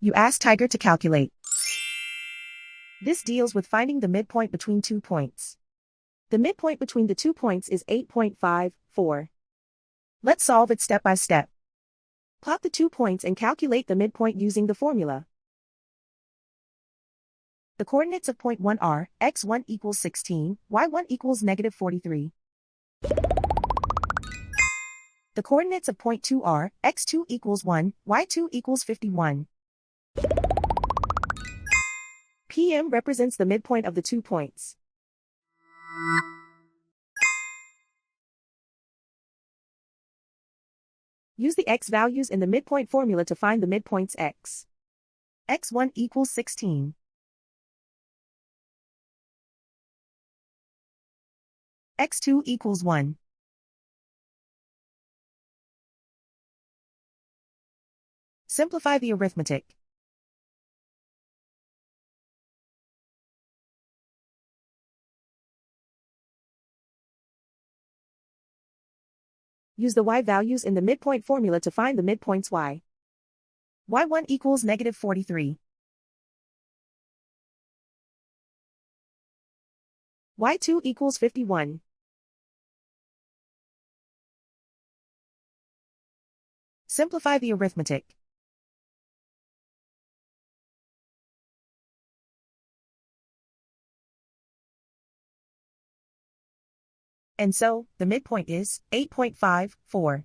You ask Tiger to calculate. This deals with finding the midpoint between 2 points. The midpoint between the 2 points is 8.54. Let's solve it step by step. Plot the 2 points and calculate the midpoint using the formula. The coordinates of point 1 are x1 equals 16, y1 equals negative 43. The coordinates of point 2 are x2 equals 1, y2 equals 51. PM represents the midpoint of the 2 points. Use the x values in the midpoint formula to find the midpoints x. x1 equals 16. x2 equals 1. Simplify the arithmetic. Use the y values in the midpoint formula to find the midpoints y. y1 equals negative 43. y2 equals 51. Simplify the arithmetic. And so, the midpoint is 8.54.